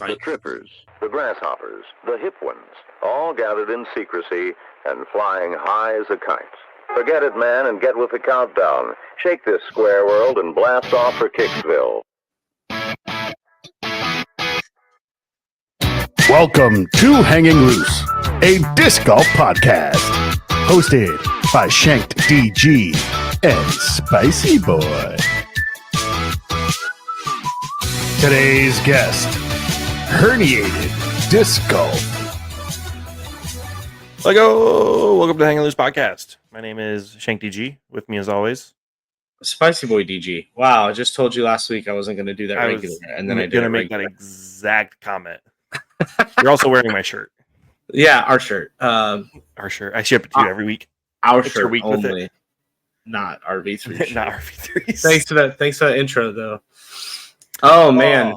The trippers, the grasshoppers, the hip ones, all gathered in secrecy and flying high as a kite. Forget it, man, and get with the countdown. Shake this square world and blast off for Kicksville. Welcome to Hanging Loose, a disc golf podcast, hosted by Shanked DG and Spicy Boy. Today's guest, Herniated Disc Golf. Welcome to Hanging Loose Podcast. My name is Shank DG. With me as always, Spicy Boy DG. Wow, I just told you last week I wasn't going to do that regular, and then I did. Gonna make that exact comment. You're also wearing my shirt. Yeah, our shirt. Our shirt. I ship it to you every week. Our It's shirt your week with only, it. not RV3. Not RV3. Thanks for that. Thanks for that intro, though. Oh man,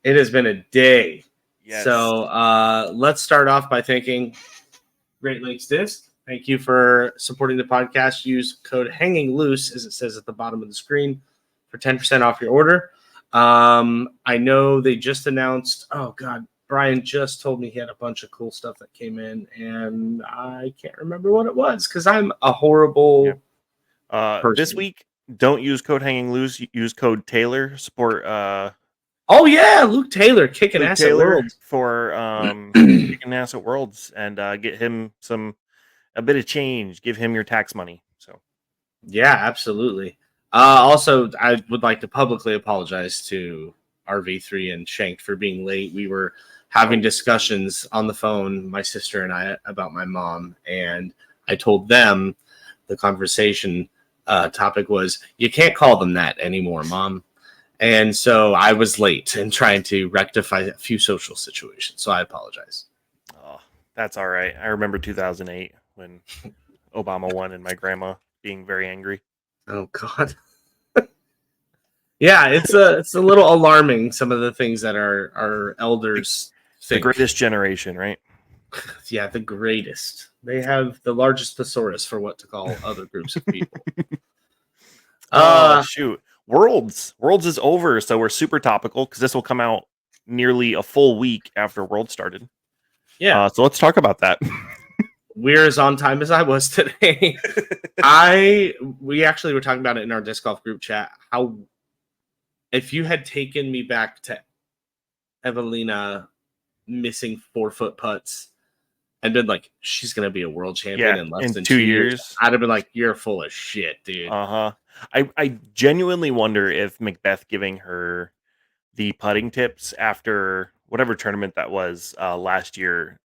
it has been a day. Yes. So let's start off by thanking Great Lakes Disc. Thank you for supporting the podcast. Use code Hanging Loose, as it says at the bottom of the screen, for 10% off your order. I know they just announced. Oh God, Brian just told me he had a bunch of cool stuff that came in, and I can't remember what it was because I'm a horrible person. This week, don't use code Hanging Loose. Use code Taylor. Support. Oh yeah, Luke Taylor kicking ass at Worlds for kicking ass at Worlds, and get him a bit of change. Give him your tax money. So yeah, absolutely. Also, I would like to publicly apologize to RV3 and Shank for being late. We were having discussions on the phone, my sister and I, about my mom, and I told them the conversation topic was, you can't call them that anymore, Mom. And so I was late in trying to rectify a few social situations, so I apologize. Oh, that's all right. I remember 2008 when Obama won and my grandma being very angry. Oh God. Yeah, it's a little alarming, some of the things that our elders think. The greatest generation, right? Yeah, the greatest. They have the largest thesaurus for what to call other groups of people. Shoot. Worlds is over, so we're super topical because this will come out nearly a full week after Worlds started. Yeah. So let's talk about that. We're as on time as I was today. We actually were talking about it in our disc golf group chat. How if you had taken me back to Evelina missing 4-foot putts and been like, she's gonna be a world champion in less than 2 years, I'd have been like, you're full of shit, dude. I genuinely wonder if Macbeth giving her the putting tips after whatever tournament that was last year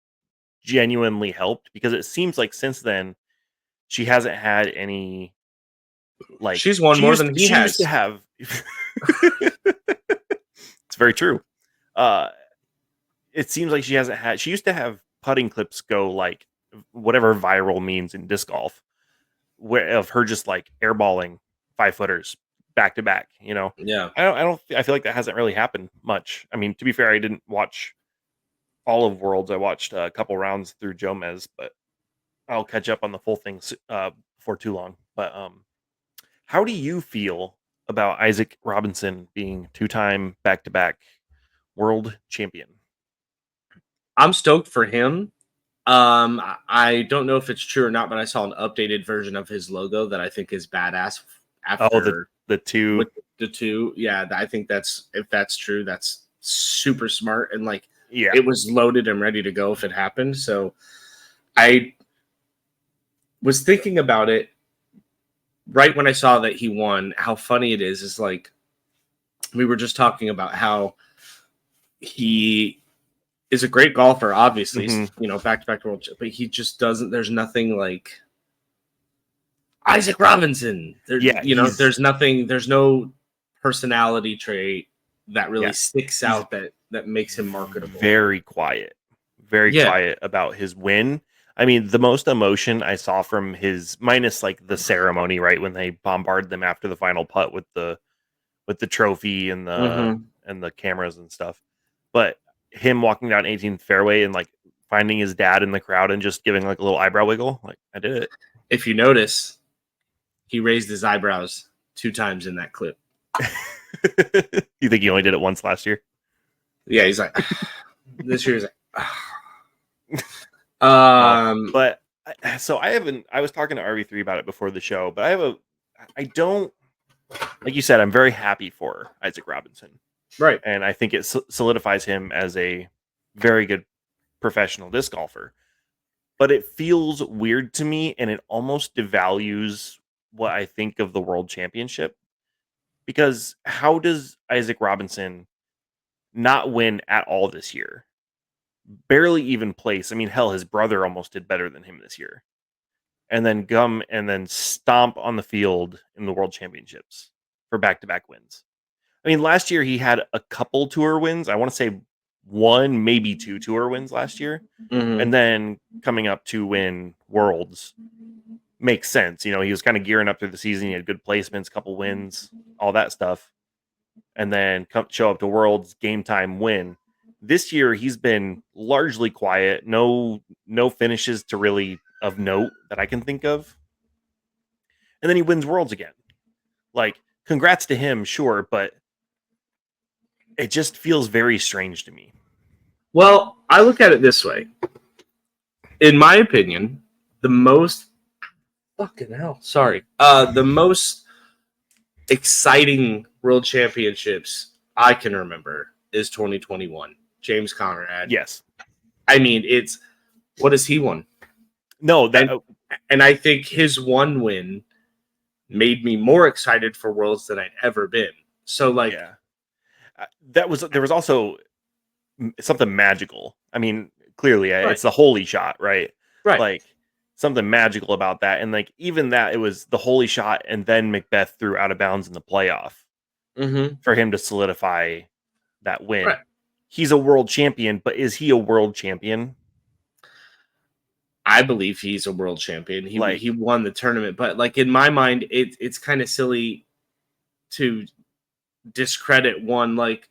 genuinely helped, because it seems like since then she hasn't had any, like, she's won more than he has. Used to have it's very true. It seems like she used to have putting clips go like whatever viral means in disc golf, where of her just like airballing 5-footers back to back, you know. Yeah. I feel like that hasn't really happened much. I mean, to be fair, I didn't watch all of Worlds. I watched a couple rounds through Jomez, but I'll catch up on the full thing before too long. But how do you feel about Isaac Robinson being 2-time back-to-back world champion? I'm stoked for him. I don't know if it's true or not, but I saw an updated version of his logo that I think is badass. After the two, yeah, I think if that's true, that's super smart, and like, yeah, it was loaded and ready to go if it happened. So I was thinking about it right when I saw that he won. How funny it is like, we were just talking about how he is a great golfer, obviously, back-to-back world, but he just doesn't. There's nothing like Isaac Robinson. There's nothing. There's no personality trait that really sticks out that makes him marketable. Very quiet about his win. I mean, the most emotion I saw from his, minus like the ceremony, right, when they bombard them after the final putt with the trophy and the cameras and stuff, but him walking down 18th fairway and like finding his dad in the crowd and just giving like a little eyebrow wiggle, like, I did it. If you notice, he raised his eyebrows 2 times in that clip. You think he only did it once last year? Yeah, he's like, this year's. But so I was talking to RV3 about it before the show, but I don't, like you said, I'm very happy for Isaac Robinson. Right. And I think it solidifies him as a very good professional disc golfer. But it feels weird to me, and it almost devalues what I think of the World Championship. Because how does Isaac Robinson not win at all this year? Barely even place. I mean, hell, his brother almost did better than him this year. And then come and then stomp on the field in the World Championships for back-to-back wins. I mean, last year he had a couple tour wins. I want to say one, maybe two tour wins last year. Mm-hmm. And then coming up to win Worlds makes sense. You know, he was kind of gearing up through the season. He had good placements, couple wins, all that stuff. And then show up to Worlds, game time win. This year he's been largely quiet. No finishes to really of note that I can think of. And then he wins Worlds again. Like, congrats to him, sure, but it just feels very strange to me. Well, I look at it this way. In my opinion, the most the most exciting World Championships I can remember is 2021. James Conrad. Yes. I mean, what has he won? No, and I think his one win made me more excited for Worlds than I'd ever been. So, like, yeah. There was also something magical. I mean, clearly it's the holy shot, right? Right. Like, something magical about that. And like, even that, it was the holy shot and then Macbeth threw out of bounds in the playoff for him to solidify that win. Right. He's a world champion, but is he a world champion? I believe he's a world champion. He won the tournament, but like, in my mind, it's kind of silly to discredit one. Like,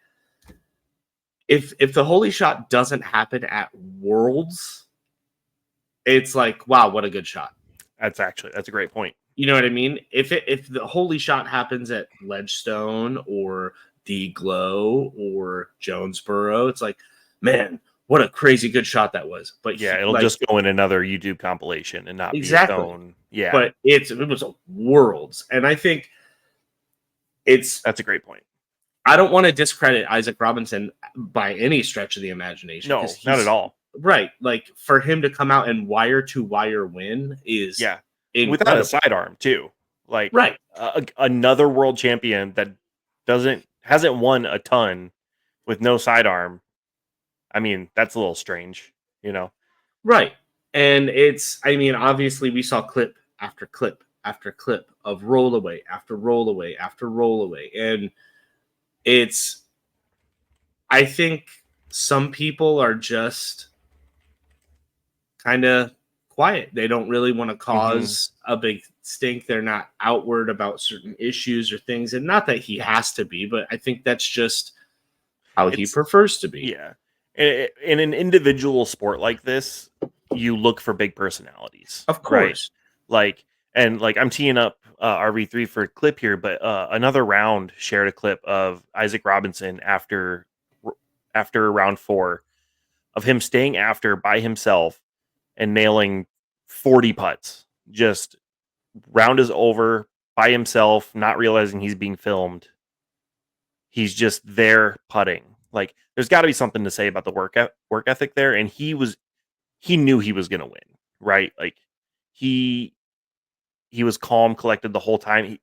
if the holy shot doesn't happen at Worlds, it's like, wow, what a good shot. That's a great point. You know what I mean? If the holy shot happens at Ledgestone or the Glow or Jonesboro, it's like, man, what a crazy good shot that was. But yeah, it'll just go in another YouTube compilation and not be its own. Yeah, but it was a Worlds, and I think that's a great point. I don't want to discredit Isaac Robinson by any stretch of the imagination. No, not at all. Right, like, for him to come out and wire to wire win is incredible. Without a sidearm too. Like, right, another world champion that hasn't won a ton with no sidearm. I mean, that's a little strange, you know? Right. And obviously we saw clip after clip after clip of rollaway after rollaway after rollaway. And I think some people are just kind of quiet. They don't really want to cause a big stink. They're not outward about certain issues or things. And not that he has to be, but I think that's just how he prefers to be. Yeah. In an individual sport like this, you look for big personalities. Of course. Right? Like I'm teeing up RV3 for a clip here, but another round shared a clip of Isaac Robinson after round 4 of him staying after by himself and nailing 40 putts. Just round is over by himself, not realizing he's being filmed. He's just there putting. Like, there's got to be something to say about the work ethic there, and he knew he was going to win, right? Like, he was calm, collected the whole time.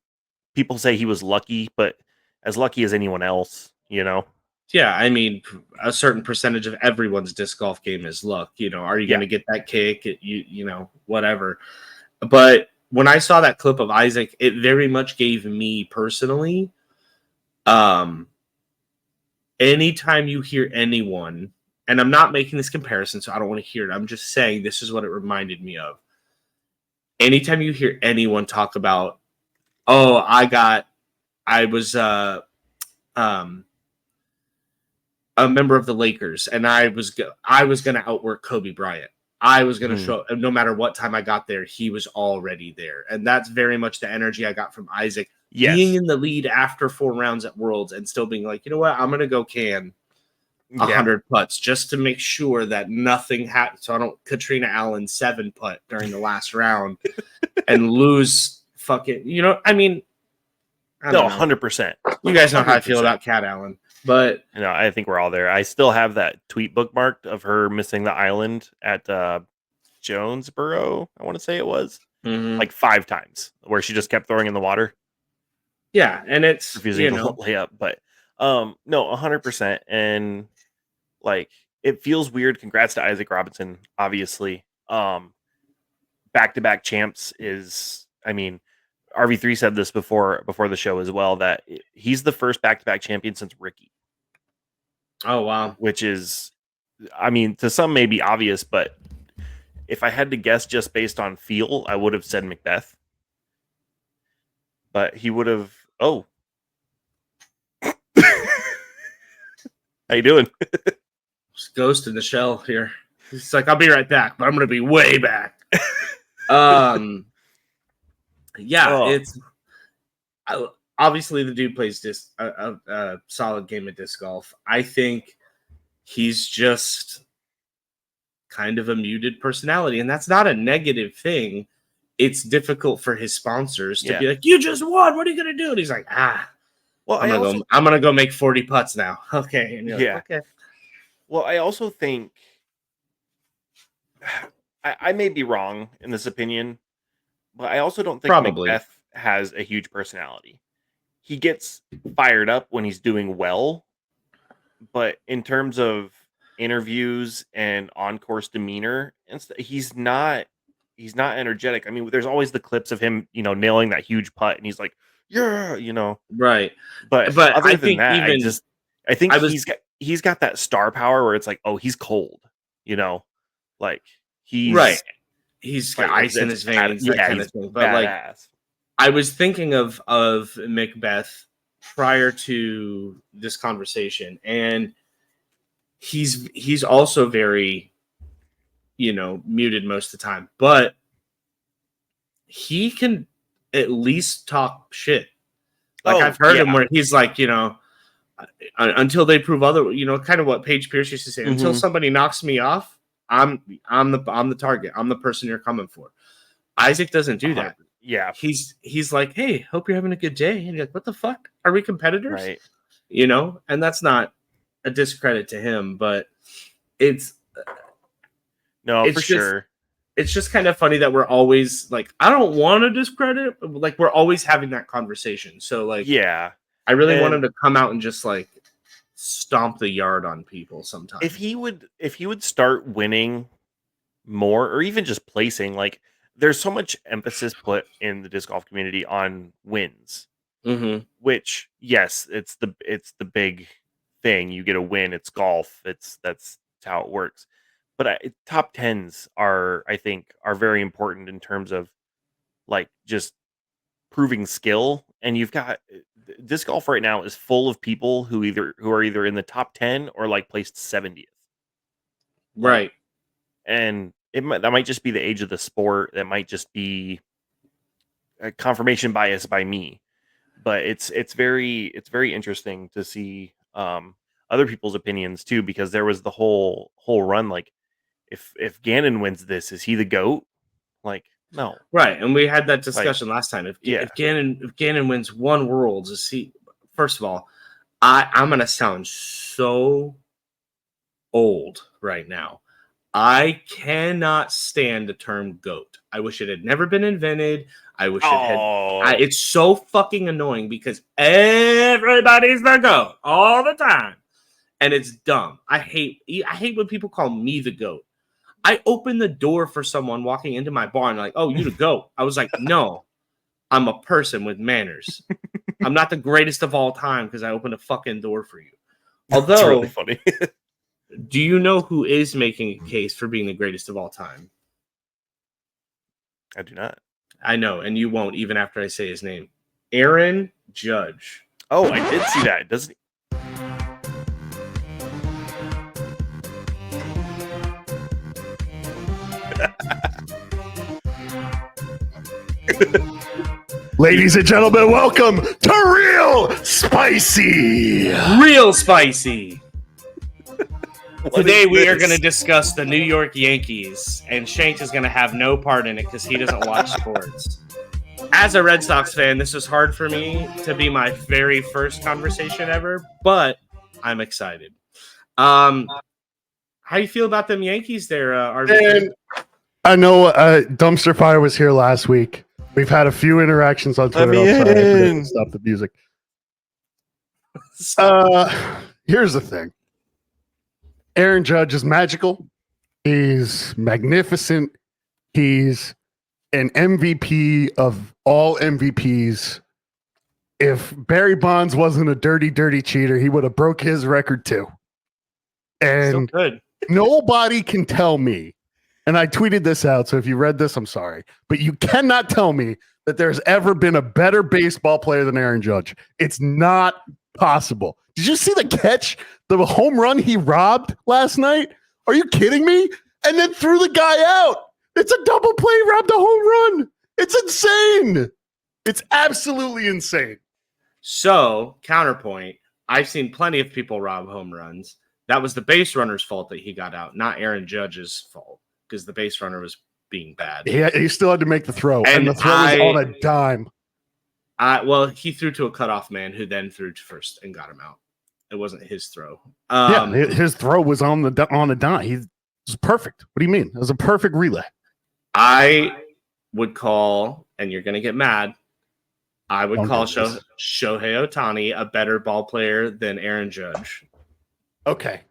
People say he was lucky, but as lucky as anyone else, you know? Yeah, I mean, a certain percentage of everyone's disc golf game is luck. You know, are you going to get that kick? You know, whatever. But when I saw that clip of Isaac, it very much gave me personally, anytime you hear anyone, and I'm not making this comparison, so I don't want to hear it. I'm just saying this is what it reminded me of. Anytime you hear anyone talk about, oh, I was a member of the Lakers, and I was going to outwork Kobe Bryant. I was going to show, no matter what time I got there, he was already there. And that's very much the energy I got from Isaac. Yes. Being in the lead after 4 rounds at Worlds and still being like, you know what, I'm going to go can. 100 putts just to make sure that nothing happens. So I don't Katrina Allen 7 putt during the last round and lose fucking, I mean, I don't know. 100%. You guys know 100%. How I feel about Cat Allen, but I think we're all there. I still have that tweet bookmarked of her missing the island at Jonesboro. I want to say it was like 5 times where she just kept throwing in the water. Yeah. And it's refusing to lay up, but no, 100%. And like, it feels weird. Congrats to Isaac Robinson, obviously. Back-to-back champs is, I mean, RV3 said this before the show as well, that he's the first back-to-back champion since Ricky. Oh, wow. Which is, I mean, to some may be obvious, but if I had to guess just based on feel, I would have said Macbeth. But he would have, How you doing? Just ghost in the shell here. He's like, I'll be right back, but I'm going to be way back. It's obviously the dude plays a solid game of disc golf. I think he's just kind of a muted personality, and that's not a negative thing. It's difficult for his sponsors to be like, you just won, what are you going to do? And he's like, well, I'm going to go make 40 putts now. Okay. And you're like, okay. Well, I also think I may be wrong in this opinion, but I also don't think Macbeth has a huge personality. He gets fired up when he's doing well, but in terms of interviews and on-course demeanor, he's not energetic. I mean, there's always the clips of him, nailing that huge putt, and he's like, right. But other than that, I think he's got that star power where it's like, oh, he's cold, like he's right. He's got ice in his veins, that kind of thing. But badass. I was thinking of Macbeth prior to this conversation, and he's also very, muted most of the time, but he can at least talk shit. Like I've heard him where he's like, until they prove other, kind of what Paige Pierce used to say, until somebody knocks me off, I'm the target. I'm the person you're coming for. Isaac doesn't do that. Yeah. He's like, hey, hope you're having a good day. And you're like, what the fuck? Are we competitors? Right. And that's not a discredit to him, but it's sure. It's just kind of funny that we're always like, I don't want to discredit, but like we're always having that conversation. So like, I really want him to come out and just like stomp the yard on people sometimes. If he would start winning more, or even just placing, like there's so much emphasis put in the disc golf community on wins, which yes, it's the big thing. You get a win, it's golf. That's how it works. But top 10s I think are very important in terms of like just proving skill. And you've got disc golf right now is full of people who are either in the top 10 or like placed 70th. Right. And that might just be the age of the sport. That might just be a confirmation bias by me. But it's very interesting to see other people's opinions too, because there was the whole run like, if Gannon wins this, is he the GOAT? Like, no. Right. And we had that discussion last time. If Gannon wins one Worlds, is he, first of all, I'm gonna sound so old right now. I cannot stand the term GOAT. I wish it had never been invented. I wish it had. It's so fucking annoying because everybody's the GOAT all the time. And it's dumb. I hate when people call me the GOAT. I opened the door for someone walking into my bar and like, oh, you the GOAT. I was like, no, I'm a person with manners. I'm not the greatest of all time because I opened a fucking door for you. Although, it's really funny. Do you know who is making a case for being the greatest of all time? I do not. I know, and you won't even after I say his name. Aaron Judge. Oh, I did see that. Doesn't he? Ladies and gentlemen, welcome to Real Spicy. Real Spicy. Today we are going to discuss the New York Yankees, and Shank is going to have no part in it because he doesn't watch sports. As a Red Sox fan, this is hard for me to be my very first conversation ever, but I'm excited. How you feel about them Yankees there, RV3? I know Dumpster Fire was here last week. We've had a few interactions on Twitter. I'm sorry, I stop the music. Here's the thing. Aaron Judge is magical. He's magnificent. He's an MVP of all MVPs. If Barry Bonds wasn't a dirty, dirty cheater, he would have broke his record too. And nobody can tell me, and I tweeted this out, so if you read this, I'm sorry, but you cannot tell me that there's ever been a better baseball player than Aaron Judge. It's not possible. Did you see the catch, the home run he robbed last night? Are you kidding me? And then threw the guy out. It's a double play, robbed a home run. It's insane. It's absolutely insane. So, counterpoint, I've seen plenty of people rob home runs. That was the base runner's fault that he got out, not Aaron Judge's fault, because the base runner was being bad. He still had to make the throw, and the throw was on a dime. Well, he threw to a cutoff man who then threw to first and got him out. It wasn't his throw. His throw was on a dime. He was perfect. What do you mean? It was a perfect relay. I would call, and you're going to get mad, I would call Shohei Ohtani a better ball player than Aaron Judge. Okay.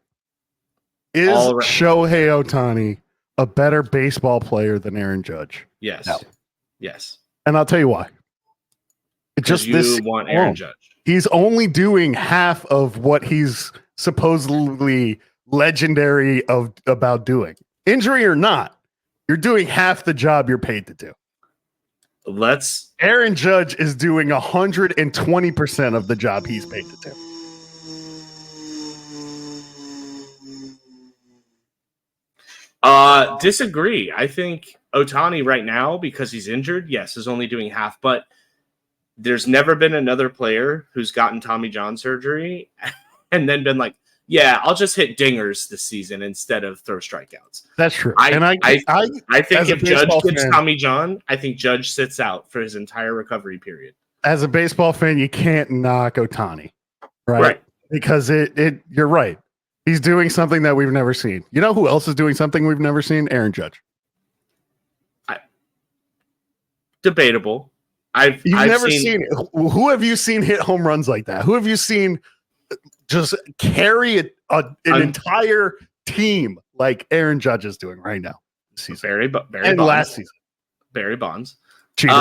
Is Shohei Ohtani a better baseball player than Aaron Judge? Yes. No. Yes. And I'll tell you why. It's just you want Aaron Judge. He's only doing half of what he's supposedly legendary about doing. Injury or not, you're doing half the job you're paid to do. Aaron Judge is doing 120% of the job he's paid to do. Disagree. I think Ohtani right now, because he's injured, yes, is only doing half, but there's never been another player who's gotten Tommy John surgery and then been like, yeah, I'll just hit dingers this season instead of throw strikeouts. That's true. I think if Judge gets fan, Tommy John, I think Judge sits out for his entire recovery period. As a baseball fan, you can't knock Ohtani, right? Because you're right. He's doing something that we've never seen. You know who else is doing something we've never seen? Aaron Judge. Debatable. I've never seen it. Who have you seen hit home runs like that? Who have you seen just carry an entire team like Aaron Judge is doing right now? This season. Barry and Bonds. Last season. Barry Bonds. Cheater.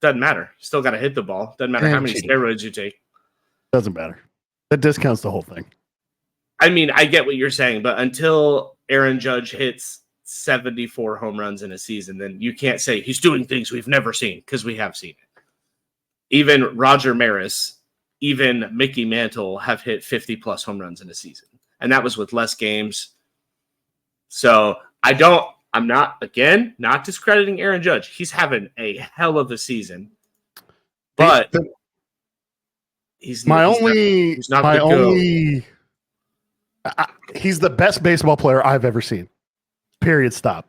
Doesn't matter. Still got to hit the ball. Doesn't matter how many steroids you take. Doesn't matter. That discounts the whole thing. I mean, I get what you're saying, but until Aaron Judge hits 74 home runs in a season, then you can't say he's doing things we've never seen, because we have seen it. Even Roger Maris, even Mickey Mantle have hit 50-plus home runs in a season, and that was with less games. So I'm not discrediting Aaron Judge. He's having a hell of a season, but he's the best baseball player I've ever seen. Period. Stop.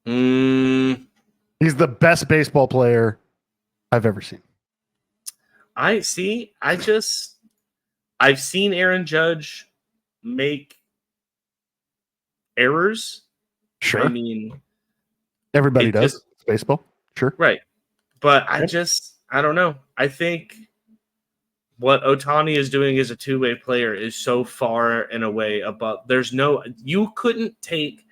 He's the best baseball player I've ever seen. I've seen Aaron Judge make errors. Sure. I mean, everybody does. It's baseball. Sure. Right. But I don't know. I think what Ohtani is doing as a two-way player is so far and away above. You couldn't take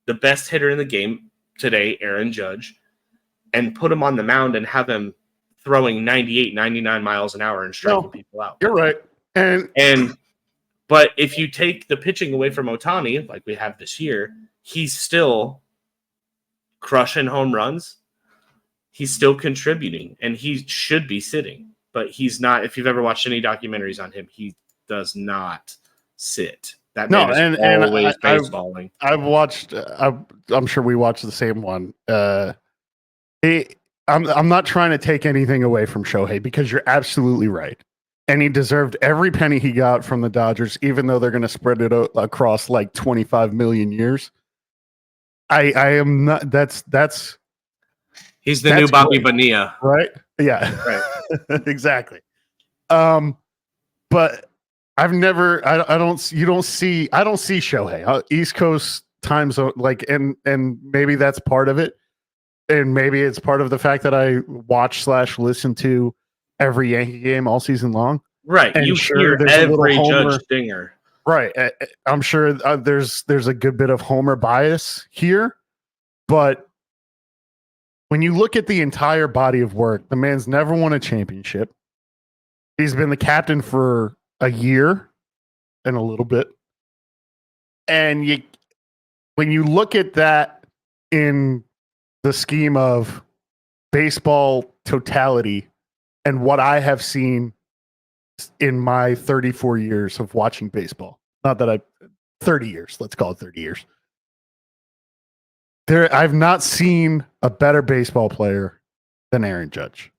the best hitter in the game today, Aaron Judge, and put him on the mound and have him throwing 98, 99 miles an hour and striking people out. You're right. But if you take the pitching away from Ohtani, like we have this year, he's still crushing home runs. He's still contributing, and he should be sitting. But he's not. If you've ever watched any documentaries on him, he does not sit. That man is always baseballing. I've watched. I'm sure we watched the same one. I'm not trying to take anything away from Shohei, because you're absolutely right. and he deserved every penny he got from the Dodgers, even though they're going to spread it across like 25 million years. I am not. That's he's the new Bobby great, Bonilla, right? Yeah, right. exactly. But I've never. I don't. You don't see. I don't see Shohei East Coast time zone. Like, and maybe that's part of it, and maybe it's part of the fact that I watch/listen to every Yankee game all season long. Right, And you sure, hear there's a little every homer. Judge dinger. Right. I'm sure there's a good bit of homer bias here, but when you look at the entire body of work, the man's never won a championship. He's been the captain for a year and a little bit. And when you look at that in the scheme of baseball totality and what I have seen in my 34 years of watching baseball, not that 30 years, let's call it 30 years. I've not seen a better baseball player than Aaron Judge.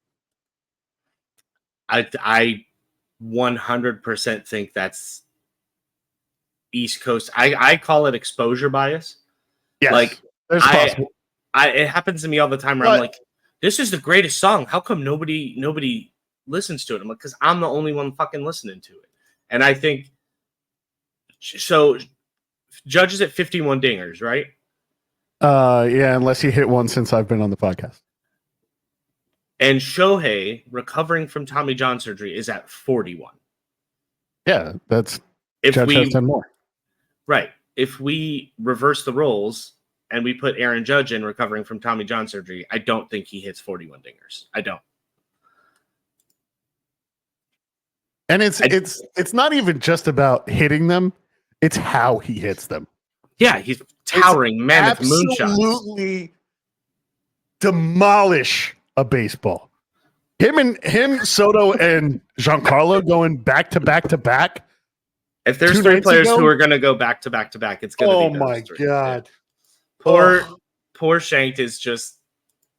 I 100% think that's East Coast. I call it exposure bias. Yes, like there's possible. it happens to me all the time where I'm like, this is the greatest song. How come nobody listens to it? I'm like, because I'm the only one fucking listening to it. And I think so. Judge is at 51 dingers, right? Yeah, unless he hit one since I've been on the podcast. And Shohei, recovering from Tommy John surgery, is at 41. Yeah, that's if Judge has 10 more. Right. If we reverse the roles and we put Aaron Judge in recovering from Tommy John surgery, I don't think he hits 41 dingers. I don't. And it's not even just about hitting them; it's how he hits them. Yeah, he's towering mammoth moonshots. Absolutely demolish a baseball. Him, Soto, and Giancarlo going back to back to back. If there's three players who are going to go back to back to back, it's going to be those three. God. Yeah. Poor Shanked is just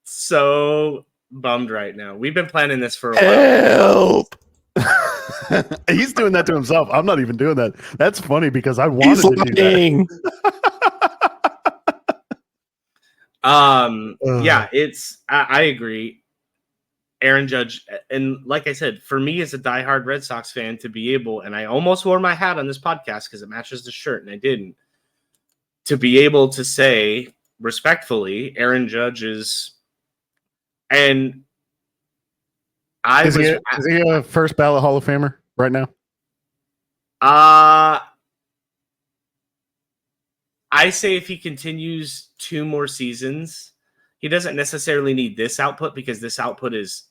so bummed right now. We've been planning this for a while. Help. He's doing that to himself. I'm not even doing that. That's funny because I wanted to do that. Yeah, I agree. Aaron Judge, and like I said, for me as a diehard Red Sox fan to be able, and I almost wore my hat on this podcast because it matches the shirt and I didn't, to be able to say respectfully, Aaron Judge is, and Is he a first ballot Hall of Famer right now? I say if he continues 2 more seasons, he doesn't necessarily need this output because this output is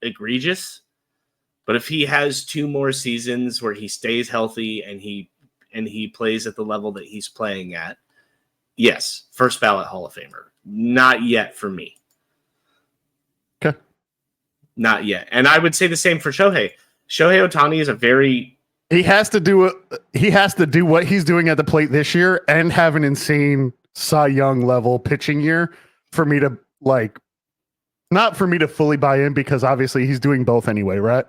egregious. But if he has 2 more seasons where he stays healthy and he plays at the level that he's playing at, yes, first ballot Hall of Famer. Not yet for me. Okay. Not yet. And I would say the same for Shohei. Shohei Ohtani is a very... He has to do what he's doing at the plate this year and have an insane Cy Young level pitching year for me to not for me to fully buy in because obviously he's doing both anyway, right?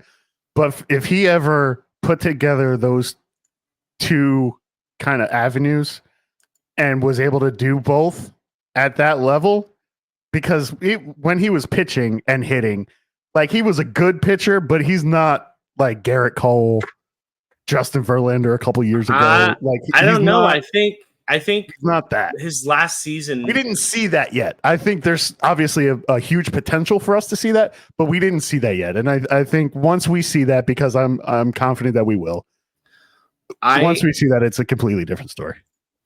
But if he ever put together those 2 kind of avenues and was able to do both at that level, because when he was pitching and hitting, like he was a good pitcher, but he's not like Garrett Cole, Justin Verlander a couple years ago. I don't know. I think not that his last season. We didn't see that yet. I think there's obviously a huge potential for us to see that, but we didn't see that yet. And I think once we see that, because I'm confident that we will. Once we see that, it's a completely different story.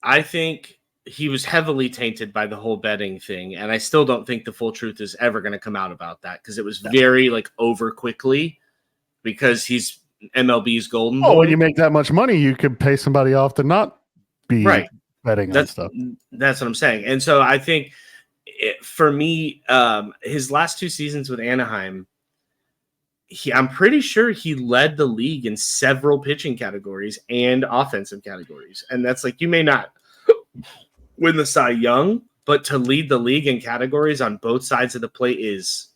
I think he was heavily tainted by the whole betting thing, and I still don't think the full truth is ever going to come out about that because it was very over quickly because he's MLB's golden boy. Oh, when you make that much money, you could pay somebody off to not be betting on stuff. That's what I'm saying. And so I think for me, his last 2 seasons with Anaheim, I'm pretty sure he led the league in several pitching categories and offensive categories. And that's you may not win the Cy Young, but to lead the league in categories on both sides of the plate is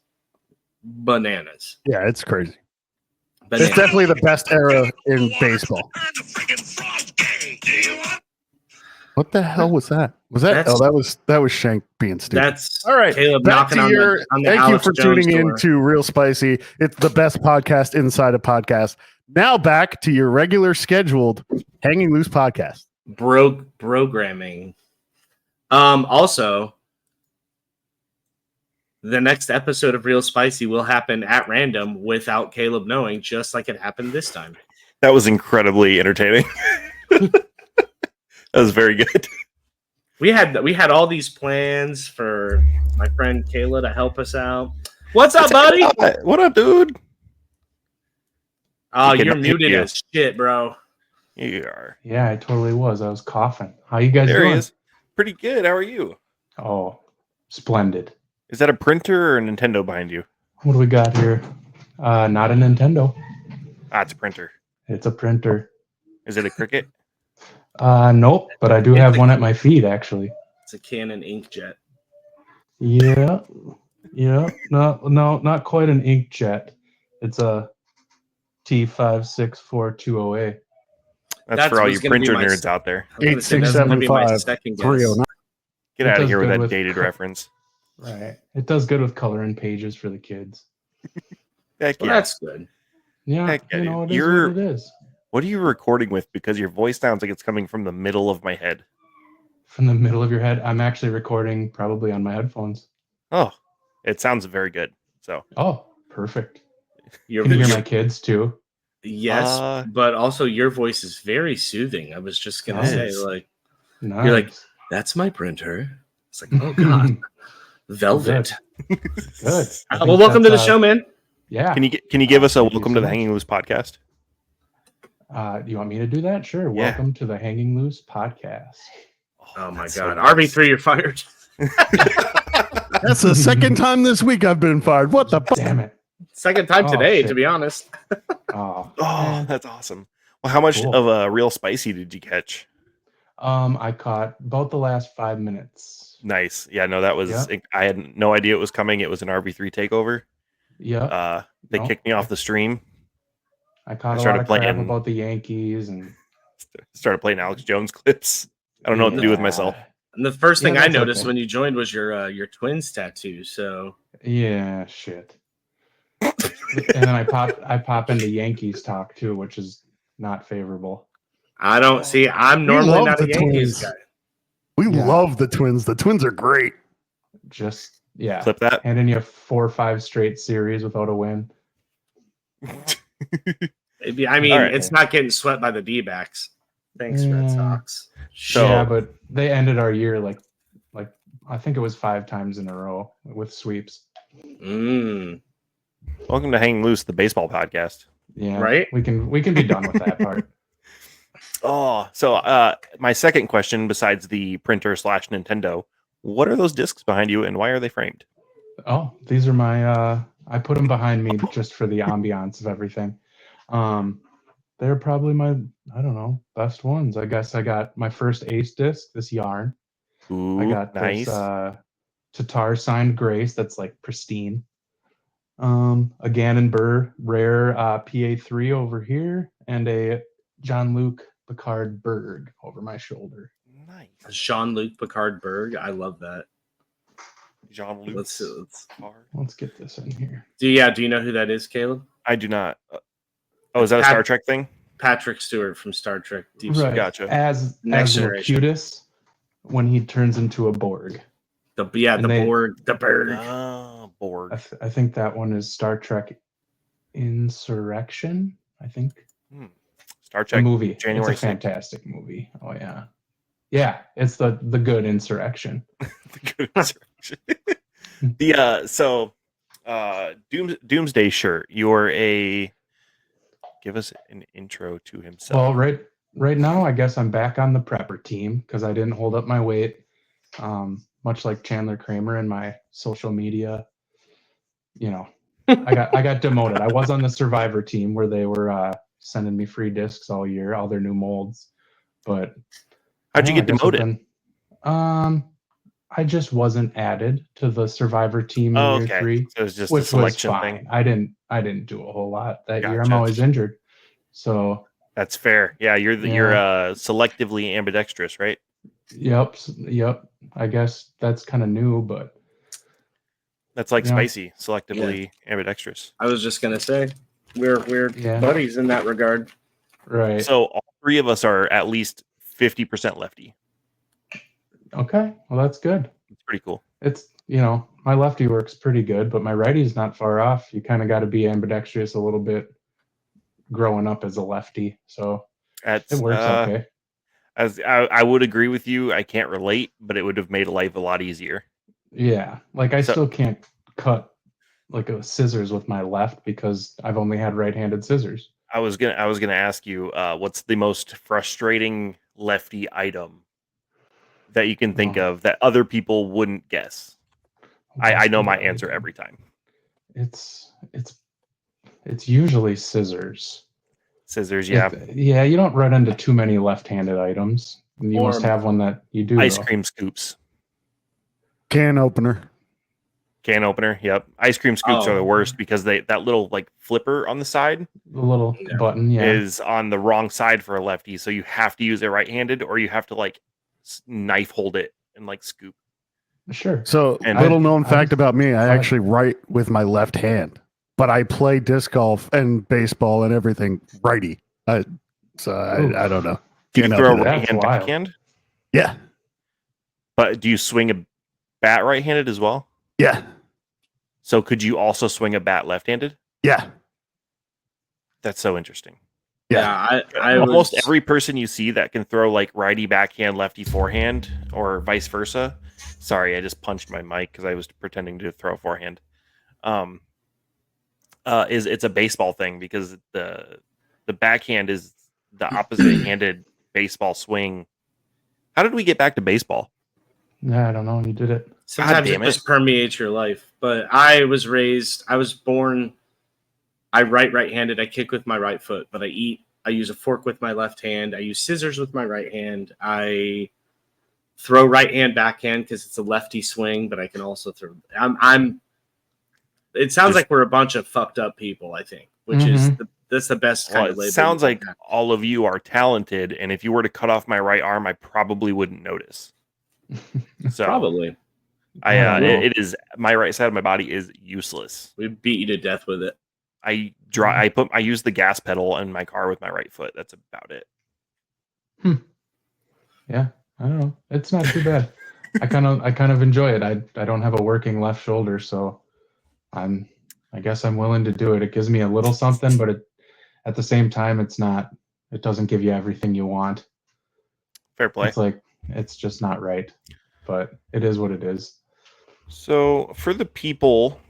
bananas. Yeah, it's crazy. It's definitely the best era in baseball. What the hell was that? That was Shank being stupid. That's all right. Caleb Back knocking to on your. the Thank Alex you for Jones tuning door. in to Real Spicy. It's the best podcast inside a podcast. Now back to your regular scheduled Hanging Loose podcast. Programming. Also, the next episode of Real Spicy will happen at random without Caleb knowing, just like it happened this time. That was incredibly entertaining. That was very good. We had all these plans for my friend Kayla to help us out. What's up, buddy? What up, dude? Oh, We you're cannot muted hear you. as shit, bro. You are. Yeah, I totally was. I was coughing. How you guys There doing? he is. Pretty good. How are you? Oh, splendid. Is that a printer or a Nintendo behind you? What do we got here? Not a Nintendo. Ah, it's a printer. It's a printer. Is it a Cricket? Nope, but I do have one at my feet, actually. It's a Canon inkjet. Yeah. No, not quite an inkjet. It's a T564208. That's for all you what's gonna be printer my nerds out there. I was gonna say, that's gonna be my 8675 second guess. 309. Get It out of does here with good that with dated co- reference. Right. It does good with coloring pages for the kids. Heck Well, yeah. that's good. Yeah, Heck yeah, you know, dude. it is what it is. What are you recording with? Because your voice sounds like it's coming from the middle of my head. From the middle of your head, I'm actually recording probably on my headphones. Oh, it sounds very good. So, Oh, perfect. Your Can you hear voice- my kids too? Yes, but also your voice is very soothing. I was just gonna It say, is. like, Nice. you're like, that's my printer. It's like, oh god, velvet. Good. I Well, think welcome to the that's, show, man. Yeah. can you give us a Thank you welcome so to the much. Hanging Loose podcast? You want me to do that? Sure. Yeah. Welcome to the Hanging Loose podcast. Oh my that's so god, nice. RV3, you're fired. That's the second time this week I've been fired. What the fuck? Damn it. Second time Oh, today, shit. to be honest. Oh. Oh, that's awesome. Well, how much Cool. of a real spicy did you catch? I caught about the last 5 minutes. Nice. Yeah, no, that was Yeah. I had no idea it was coming. It was an RV3 takeover. Yeah. They No. kicked me off the stream. I caught I a started lot of crap playing- about the Yankees and Started playing Alex Jones clips. I don't know what to do with myself. And the first Yeah, thing I that's noticed okay. when you joined was your twins tattoo. So Yeah, shit. And then I pop into Yankees talk too, which is not favorable. I don't see. I'm We normally love not a the Yankees Twins. guy. We Yeah. love the Twins. The Twins are great. Just yeah. Clip that. Handing you 4 or 5 straight series without a win. I mean, All right. it's not getting swept by the D-backs. Thanks, Red Yeah. Sox. So- Yeah, but they ended our year like I think it was 5 times in a row with sweeps. Mm. Welcome to Hanging Loose, the baseball podcast. Yeah. Right? We can be done with that part. Oh, so my second question, besides the printer / Nintendo, what are those discs behind you, and why are they framed? Oh, these are my I put them behind me just for the ambiance of everything. They're probably my, I don't know, best ones. I guess I got my first Ace disc, this yarn. Ooh, I got nice. this Tatar signed Grace that's like pristine. A Gannon Burr rare PA3 over here, and a John Luke Picard Berg over my shoulder. Nice. Jean-Luc Picard Berg. I love that. Jean-Luc. Let's Let's get this in here. do you know who that is, Caleb? I do not. Oh, is that a Star Trek thing? Patrick Stewart from Star Trek Deep Right. Space. Gotcha. As Next generation. Locutus when he turns into a Borg. The And they- Borg, the Berg. Oh, Borg. I think that one is Star Trek Insurrection. I think Star the Trek. movie. January it's a 6th. fantastic movie. Oh yeah, it's the good Insurrection. The good insurrection. Doomsday shirt. You're a. Give us an intro to himself. Well, right now, I guess I'm back on the prepper team because I didn't hold up my weight. Much like Chandler Kramer in my social media, I got demoted. I was on the Survivor team where they were sending me free discs all year, all their new molds. But How'd you I get guess demoted? within- I I just wasn't added to the Survivor team in Oh, year okay. 3, So it's just a which was selection fine. thing. I didn't do a whole lot that year. I'm Gotcha. always injured, so That's fair. Yeah, you're selectively ambidextrous, right? yep. I guess that's kind of new, but That's like you know, spicy, selectively ambidextrous. I was just gonna say we're Yeah. buddies in that regard. right. So all three of us are at least 50% lefty. Okay, well that's good. It's pretty cool. It's my lefty works pretty good, but my righty's not far off. You kind of got to be ambidextrous a little bit growing up as a lefty, so it That's works okay. as I would agree with you. I can't relate, but it would have made life a lot easier. Yeah, like I So- still can't cut like a scissors with my left because I've only had right-handed scissors. I was gonna ask you, what's the most frustrating lefty item that you can think Oh. of that other people wouldn't guess? I know my answer every time. It's usually scissors. Scissors, yeah. Yeah, you don't run into too many left-handed items. You Or- must have one that you do. Ice though. cream scoops. Can opener. Can opener, yep. Ice cream scoops Oh. are the worst because that little like flipper on the side The little Yeah. button, yeah. is on the wrong side for a lefty, so you have to use it right-handed, or you have to like knife hold it and like scoop. Sure. So, And little known I- fact about me, I Right. actually write with my left hand, but I play disc golf and baseball and everything righty. I don't know. Do you Can't throw open it. That's right-hand wild. backhand? Yeah. But do you swing a bat right-handed as well? Yeah. So could you also swing a bat left-handed? Yeah. That's so interesting. Yeah, I Almost was, every person you see that can throw like righty backhand, lefty forehand, or vice versa. Sorry, I just punched my mic because I was pretending to throw forehand. It's a baseball thing because the backhand is the opposite-handed baseball swing. How did we get back to baseball? Yeah, I don't know. You did it. sometimes damn it it. just permeates your life. But I was born. I right-handed. I kick with my right foot, but I use a fork with my left hand. I use scissors with my right hand. I throw right hand backhand because it's a lefty swing, but I can also throw. It sounds like we're a bunch of fucked up people. I think, which is that's the best kind Well, of label. it sounds you like can have. all of you are talented, and if you were to cut off my right arm, I probably wouldn't notice. So Probably I don't know. it is my right side of my body is useless. we beat you to death with it. I use the gas pedal in my car with my right foot. That's about it. Yeah, I don't know. It's not too bad. I kind of enjoy it. I don't have a working left shoulder, so I guess I'm willing to do it. It gives me a little something, but at the same time, it doesn't give you everything you want. Fair play. It's just not right, but it is what it is. So for the people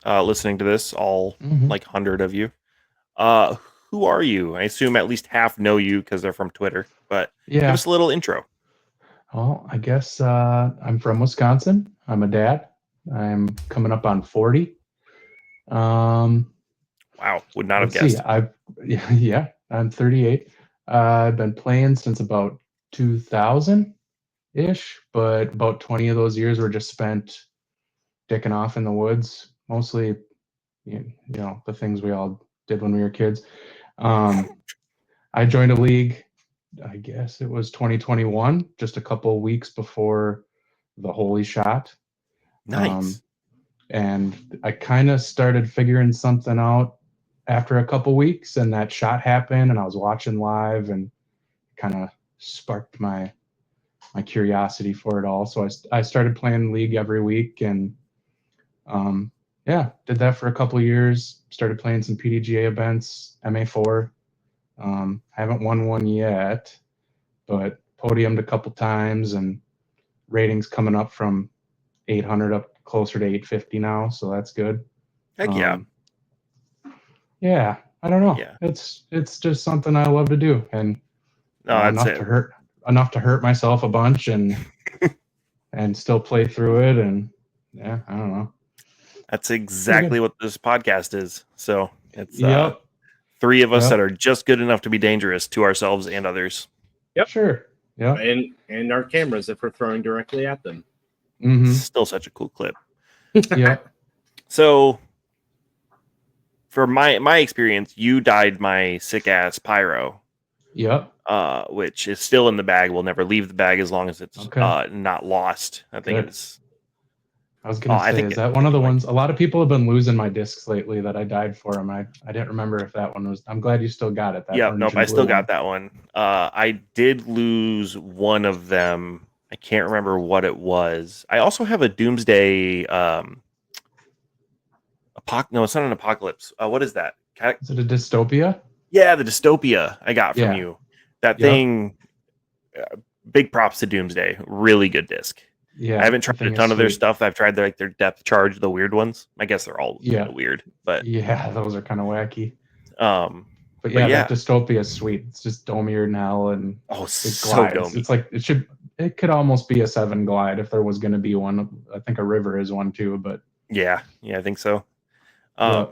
listening to this, all Mhm. like 100 of you, who are you? I assume at least half know you because they're from Twitter, but give Yeah. us a little intro. Well, I guess I'm from Wisconsin. I'm a dad. I'm coming up on 40. Wow, would not have Let's see. guessed. Yeah, I'm 38. I've been playing since about 2000 ish, but about 20 of those years were just spent dicking off in the woods, mostly, the things we all did when we were kids. I joined a league, I guess it was 2021, just a couple weeks before the Holy Shot. Nice. And I kind of started figuring something out after a couple weeks, and that shot happened, and I was watching live, and kind of sparked my curiosity for it all. So I started playing league every week, and did that for a couple of years. Started playing some PDGA events, MA4. I haven't won one yet, but podiumed a couple times, and ratings coming up from 800 up closer to 850 now, so that's good. Heck yeah. Yeah, I don't know. Yeah. It's just something I love to do, and No, that's enough it. to hurt myself a bunch, and and still play through it, and yeah, I don't know. That's exactly what this podcast is. So it's Yep. three of us Yep. that are just good enough to be dangerous to ourselves and others. Yep. Sure. Yeah. And our cameras if we're throwing directly at them. Mm-hmm. Still such a cool clip. Yeah. So for my experience, you dyed my sick ass pyro, Yep. which is still in the bag. Will never leave the bag as long as it's Okay. not lost. I think Good. it's. I was gonna I say, think is it- that one of the ones? A lot of people have been losing my discs lately that I dyed for them. I didn't remember if that one was. I'm glad you still got it. That Yeah, orange nope. and I still blue got that one. I did lose one of them. I can't remember what it was. I also have a Doomsday. No, it's not an apocalypse. What is that? Is it a dystopia? Yeah, the dystopia I got from Yeah. you. That Yep. thing. Big props to Doomsday. Really good disc. Yeah. I haven't the tried thing a is ton of their sweet. stuff. I've tried their depth charge, the weird ones. I guess they're all Yeah. kind of weird, but Yeah, those are kind of wacky. um, But But yeah, yeah. that dystopia is sweet. It's just domier and hell, and oh, it so glides. domey. It's like it could almost be a 7 glide if there was going to be one. I think a river is one too, but Yeah, I think so. yeah.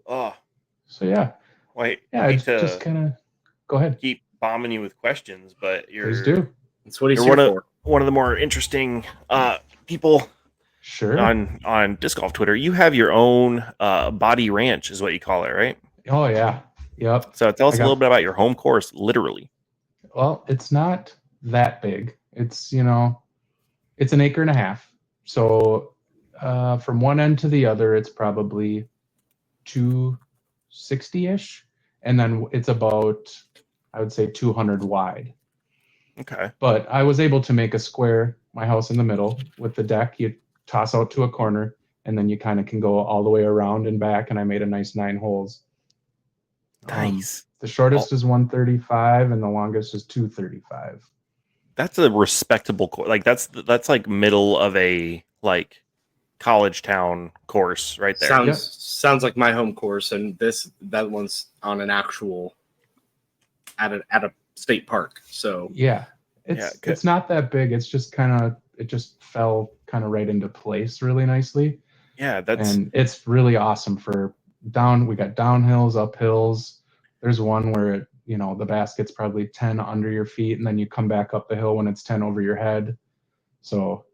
Oh, So yeah, wait. yeah. I hate It's just to kind of go ahead. keep bombing you with questions, but Please do. That's what he's you're here for. one of the more interesting people Sure. on disc golf Twitter. You have your own body ranch, is what you call it, right? Oh yeah. Yep. So tell us I a got- little bit about your home course, literally. Well, it's not that big. It's it's an acre and a half. So from one end to the other, it's probably 260-ish, and then it's about, I would say, 200 wide. Okay. But I was able to make a square, my house in the middle, with the deck. You toss out to a corner, and then you kind of can go all the way around and back. And I made a nice 9 holes. Nice. The shortest is 135, and the longest is 235. That's a respectable course. Like that's like middle of a like college town course right there. Sounds like my home course, and that one's on an actual at a state park. So Yeah, it's not that big. It's just it just fell kind of right into place really nicely. Yeah, and it's really awesome for down. We got downhills, uphills. There's one where the basket's probably 10 under your feet, and then you come back up the hill when it's 10 over your head. So,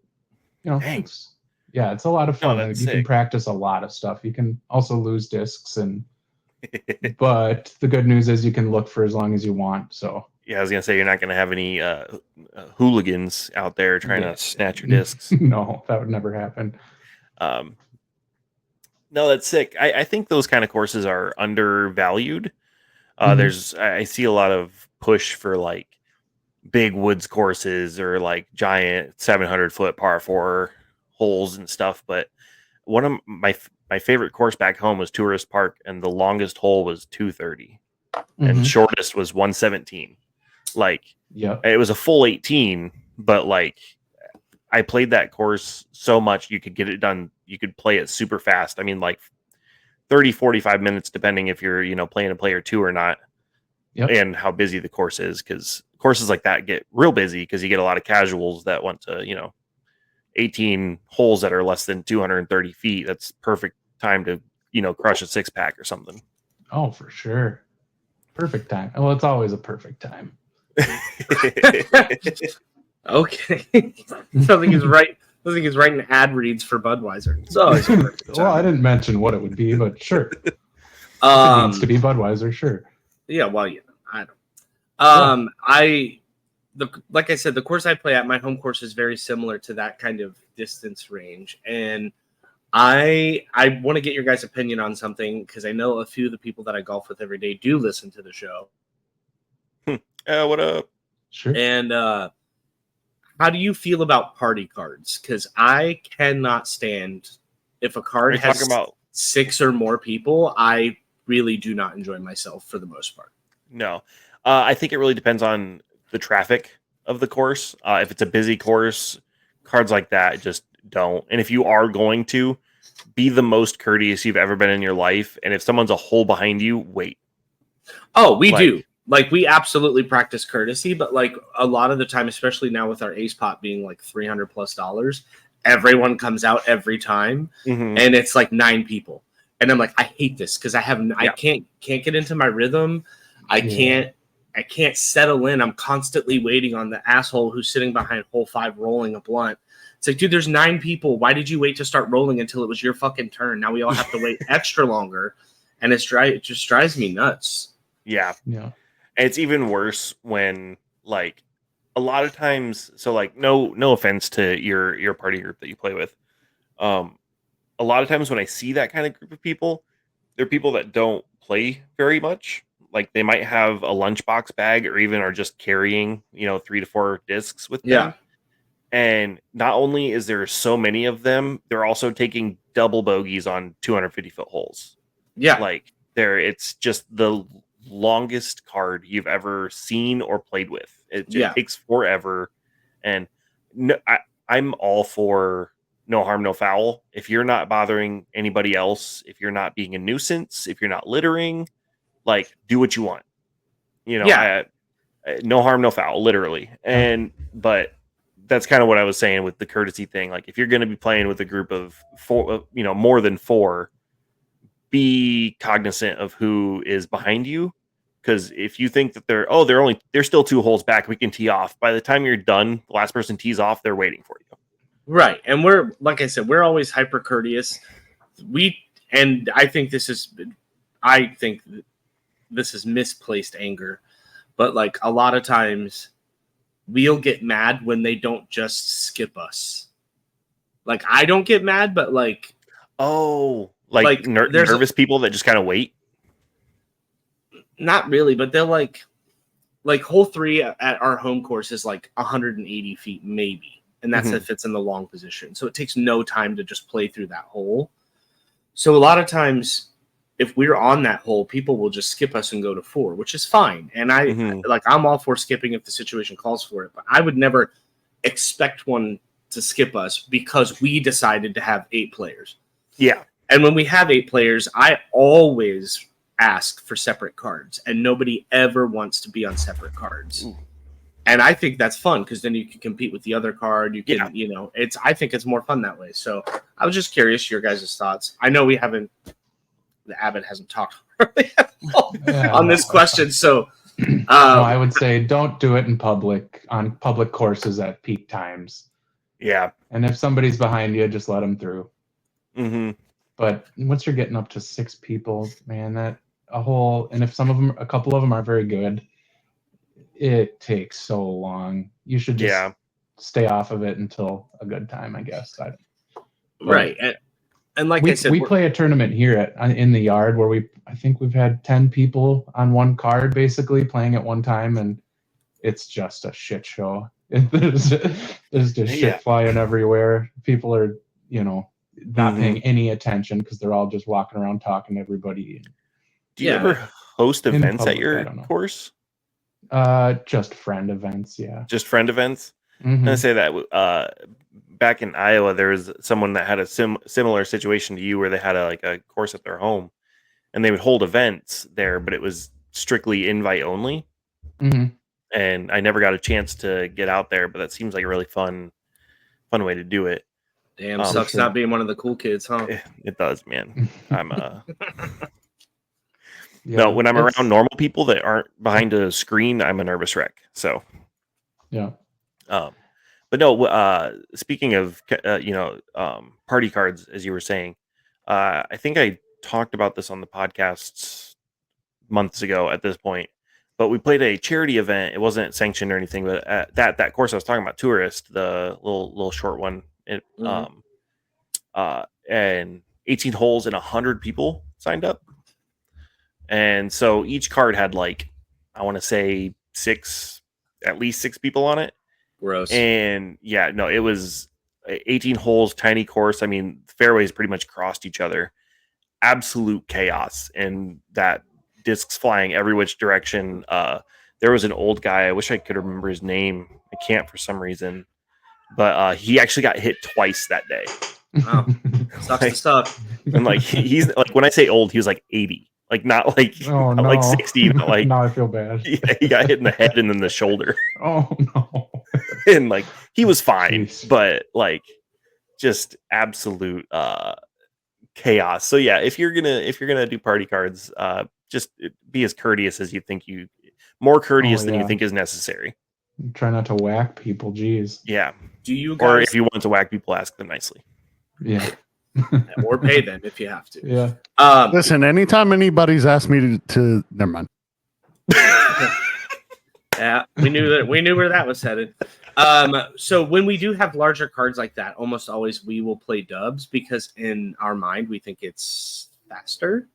Dang. it's a lot of fun. that's You can sick. practice a lot of stuff. You can also lose discs, but the good news is you can look for as long as you want. So yeah, I was gonna say you're not gonna have any hooligans out there trying to snatch your discs. No, that would never happen. No, that's sick. I think those kind of courses are undervalued. Mhm. I see a lot of push for like big woods courses or like giant 700-foot par 4 holes and stuff. But one of my favorite course back home was Tourist Park, and the longest hole was 230, and Mhm. shortest was 117. Like, Yep. it was a full 18, but like I played that course so much you could get it done. You could play it super fast. I mean, like 30, 45 minutes, depending if you're, playing a player 2 or not. Yep. And how busy the course is, because courses like that get real busy because you get a lot of casuals that want to, 18 holes that are less than 230 feet. That's perfect time to, crush a 6-pack or something. Oh, for sure. Perfect time. Well, it's always a perfect time. Okay. Something is right. I think he's writing ad reads for Budweiser. It's always a perfect time. Well, I didn't mention what it would be, but sure. If it needs to be Budweiser, sure. Yeah, well, I don't. Like I said, the course I play at, my home course, is very similar to that kind of distance range, and I want to get your guys' opinion on something because I know a few of the people that I golf with every day do listen to the show. What up? Sure. And how do you feel about party cards? Because I cannot stand if a card has talking about 6 or more people. I really do not enjoy myself for the most part. No, I think it really depends on the traffic of the course. If it's a busy course, cards like that just don't. And if you are going to, be the most courteous you've ever been in your life. And if someone's a hole behind you, wait. Oh, we do. Like, we absolutely practice courtesy, but like a lot of the time, especially now with our ace pot being like $300+, everyone comes out every time, and it's like 9 people. And I'm like, I hate this because I can't get into my rhythm. I can't I can't settle in. I'm constantly waiting on the asshole who's sitting behind hole 5 rolling a blunt. It's like, dude, there's 9 people. Why did you wait to start rolling until it was your fucking turn? Now we all have to wait extra longer, and it just drives me nuts. Yeah. Yeah. And it's even worse when, like, a lot of times, so like no offense to your party group that you play with. A lot of times when I see that kind of group of people, they're people that don't play very much. Like they might have a lunchbox bag or even are just carrying, 3 to 4 discs with them. Yeah. And not only is there so many of them, they're also taking double bogeys on 250-foot holes. Yeah. Like it's just the longest card you've ever seen or played with. It takes forever. And no, I'm all for no harm, no foul. If you're not bothering anybody else, if you're not being a nuisance, if you're not littering, like do what you want. No harm, no foul, literally. But that's kind of what I was saying with the courtesy thing. Like if you're going to be playing with a group of 4, more than 4, be cognizant of who is behind you. Because if you think that they're still 2 holes back, we can tee off. By the time you're done, the last person tees off, they're waiting for you. Right. And we're, like I said, we're always hyper courteous. I think this is misplaced anger, but like a lot of times we'll get mad when they don't just skip us. Like I don't get mad, but like, nervous people that just kind of wait. Not really, but they'll like hole 3 at our home course is like 180 feet maybe, and that's if it's in the long position. So it takes no time to just play through that hole. So a lot of times, if we're on that hole, people will just skip us and go to 4, which is fine. And I'm all for skipping if the situation calls for it, but I would never expect one to skip us because we decided to have 8 players. Yeah. And when we have 8 players, I always ask for separate cards, and nobody ever wants to be on separate cards. Ooh. And I think that's fun because then you can compete with the other card. You can, I think it's more fun that way. So I was just curious your guys' thoughts. I know the Abbott hasn't talked on this question. So no, I would say don't do it in public on public courses at peak times. Yeah. And if somebody's behind you, just let them through. Mm-hmm. But once you're getting up to 6 people, man, and if a couple of them are very good, it takes so long. You should just stay off of it until a good time, I guess. Right. And like I said, we play a tournament here in the yard where I think we've had 10 people on one card basically playing at one time, and it's just a shit show. There's just shit flying everywhere. People are, not paying any attention because they're all just walking around talking to everybody. Do you ever host events at your course? Just friend events, yeah. Just friend events? I'm going to say that back in Iowa, there was someone that had a similar situation to you where they had a course at their home, and they would hold events there, but it was strictly invite only. Mm-hmm. And I never got a chance to get out there, but that seems like a really fun way to do it. Damn, sucks not being one of the cool kids, huh? It does, man. I'm no, when I'm around normal people that aren't behind a screen, I'm a nervous wreck. So yeah. But no, speaking of party cards, as you were saying, I think I talked about this on the podcast months ago at this point. But we played a charity event. It wasn't sanctioned or anything, but at that course I was talking about, Tourist, the little short one. And 18 holes and 100 people signed up. And so each card had I want to say at least six people on it. Gross. And it was 18 holes, tiny course. I mean, fairways pretty much crossed each other. Absolute chaos. And that discs flying every which direction. There was an old guy. I wish I could remember his name. I can't for some reason. But he actually got hit twice that day. Wow. Sucks to suck. And he's when I say old, he was 80. Not 60. Not now I feel bad. Yeah, he got hit in the head and then the shoulder. Oh no. And he was fine. Jeez. But just absolute chaos. So yeah, if you're gonna do party cards, just be as courteous as you think you. more courteous than you yeah. think is necessary. Try not to whack people. Geez. Yeah. Do you Or guys if you want to whack people, ask them nicely. Yeah. or pay them if you have to? Yeah. Listen, anytime anybody's asked me to never mind. Yeah, we knew where that was headed. So when we do have larger cards like that, almost always we will play dubs because in our mind we think it's faster.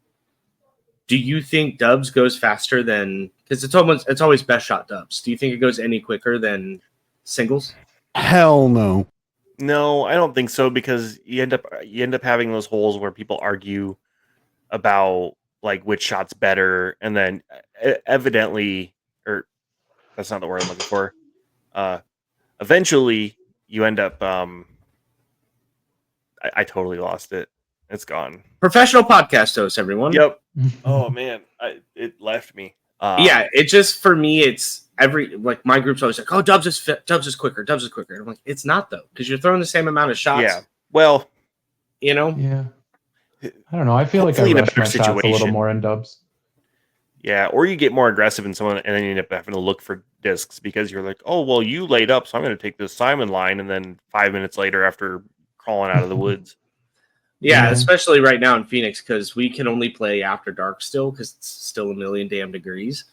Do you think dubs goes faster than, because it's always best shot dubs? Do you think it goes any quicker than singles? Hell no. No, I don't think so, because you end up having those holes where people argue about like which shot's better, and then evidently, or that's not the word I'm looking for. Eventually, you end up. I totally lost it. It's gone. Professional podcast host, everyone. Yep. Oh man, it left me. Yeah, it just, for me, it's my group's always like, oh, dubs is quicker. And I'm like, it's not though, because you're throwing the same amount of shots. Yeah. Well, you know. Yeah. I don't know. I feel like I rush my shots a little more in dubs. Yeah, or you get more aggressive in someone, and then you end up having to look for discs because you're like, oh, well, you laid up, so I'm going to take this Simon line, and then 5 minutes later, after crawling out of the woods. Yeah, especially right now in Phoenix, because we can only play after dark still, because it's still a million damn degrees.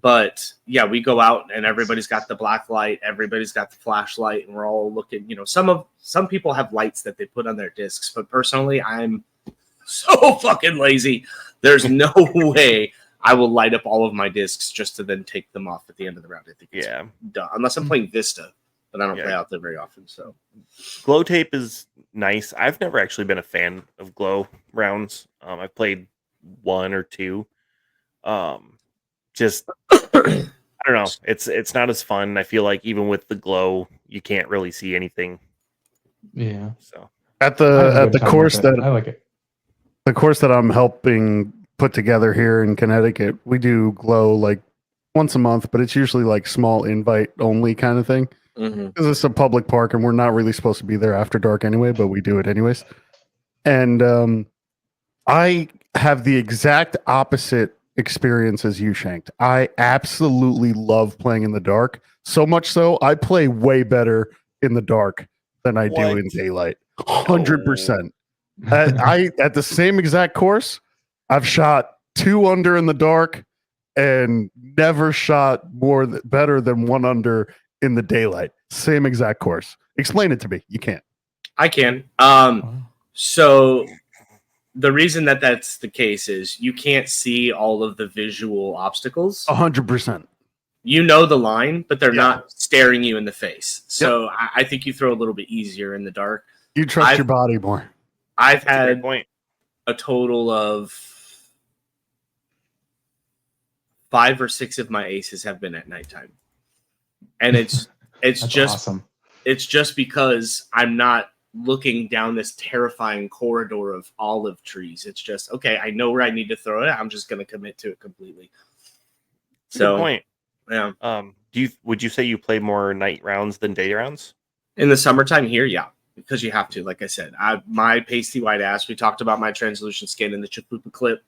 But yeah, we go out and everybody's got the black light, everybody's got the flashlight, and we're all looking. You know, some people have lights that they put on their discs, but personally, I'm so fucking lazy. There's no way I will light up all of my discs just to then take them off at the end of the round. I think it's done, unless I'm playing Vista, but I don't play out there very often. So glow tape is nice. I've never actually been a fan of glow rounds. I've played one or two. Just I don't know. It's not as fun. I feel like even with the glow, you can't really see anything. Yeah. So at the course that I like it. The course that I'm helping put together here in Connecticut, we do glow like once a month, but it's usually like small invite only kind of thing. Because it's a public park and we're not really supposed to be there after dark anyway, but we do it anyways. And I have the exact opposite experience as you, Shanked. I absolutely love playing in the dark. So much so, I play way better in the dark than I do in daylight. 100%. I at the same exact course, I've shot 2 under in the dark and never shot better than 1 under in the daylight. Same exact course. Explain it to me. You can't. I can. So the reason that that's the case is you can't see all of the visual obstacles. 100%. You know the line, but they're not staring you in the face. So I think you throw a little bit easier in the dark. You trust your body more. I've had a total of 5 or 6 of my aces have been at nighttime. And it's just awesome. It's just because I'm not looking down this terrifying corridor of olive trees. It's just, okay, I know where I need to throw it. I'm just going to commit to it completely. So, good point. Yeah. Would you say you play more night rounds than day rounds? In the summertime here, yeah, because you have to. Like I said, my pasty white ass. We talked about my translucent skin in the Chalupa clip.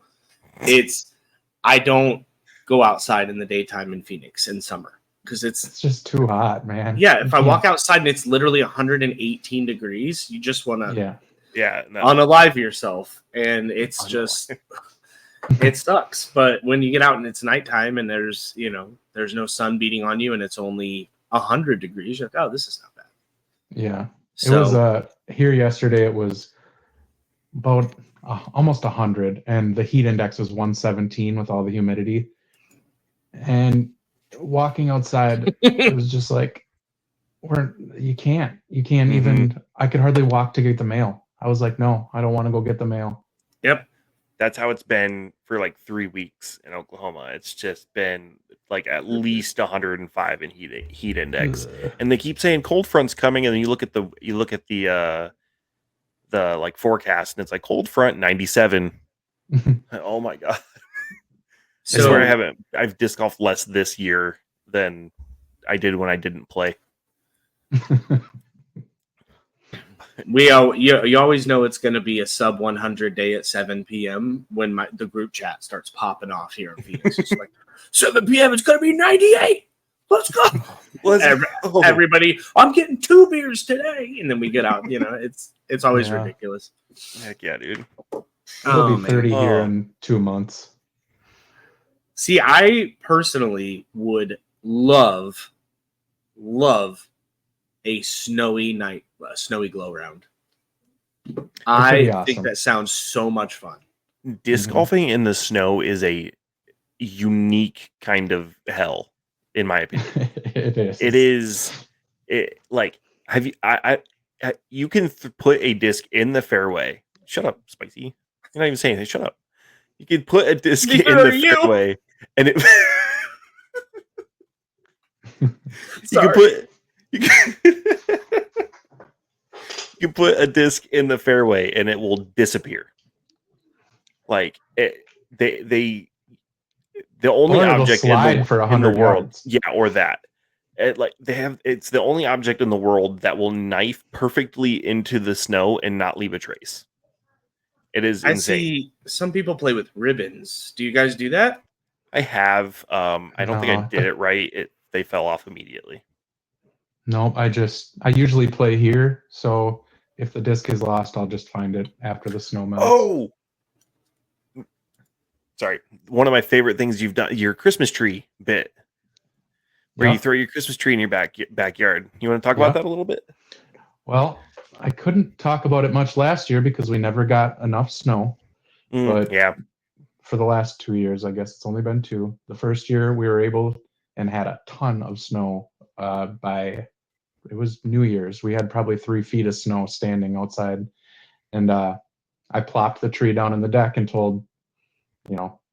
I don't go outside in the daytime in Phoenix in summer because it's just too hot, man. Yeah, if I walk outside and it's literally 118 degrees, you just want to unalive yourself, and it's just it sucks. But when you get out and it's nighttime and there's no sun beating on you and it's only 100 degrees, you're like, oh, this is not bad. Yeah, so, it was here yesterday. It was about almost 100, and the heat index was 117 with all the humidity. And walking outside, it was just like, you can't even. I could hardly walk to get the mail. I was like, no, I don't want to go get the mail. Yep, that's how it's been for like 3 weeks in Oklahoma. It's just been like at least 105 in heat index, and they keep saying cold front's coming, and then you look at the like forecast, and it's like cold front 97. Oh my god. So, I swear I've disc golfed less this year than I did when I didn't play. You always know it's going to be a sub 100 day at 7 p.m. when the group chat starts popping off here in Phoenix. It's like 7 p.m. It's going to be 98. Let's go. Oh. Everybody, I'm getting 2 beers today. And then we get out. It's always Yeah. ridiculous. Heck yeah, dude. It'll be 30 here Oh. in 2 months. See, I personally would love a snowy night, a snowy glow round. I be awesome. think that sounds so much fun. Disc golfing in the snow is a unique kind of hell, in my opinion. It is. It is. Like, have you? You can put a disc in the fairway. Shut up, Spicy. You're not even saying anything. Shut up. You can put a disc in the fairway, and it. You can put a disc in the fairway, and it will disappear. Like the only object in the world, yards. or that. It's the only object in the world that will knife perfectly into the snow and not leave a trace. It is insane. I see some people play with ribbons. Do you guys do that? I have. I don't think I did it right. They fell off immediately. Nope. I usually play here, so if the disc is lost, I'll just find it after the snow melts. Oh, sorry. One of my favorite things you've done, your Christmas tree bit, where you throw your Christmas tree in your backyard. You want to talk about that a little bit? Well, I couldn't talk about it much last year because we never got enough snow. But for the last 2 years, I guess it's only been 2. The first year we were able and had a ton of snow it was New Year's. We had probably 3 feet of snow standing outside. And I plopped the tree down in the deck and told,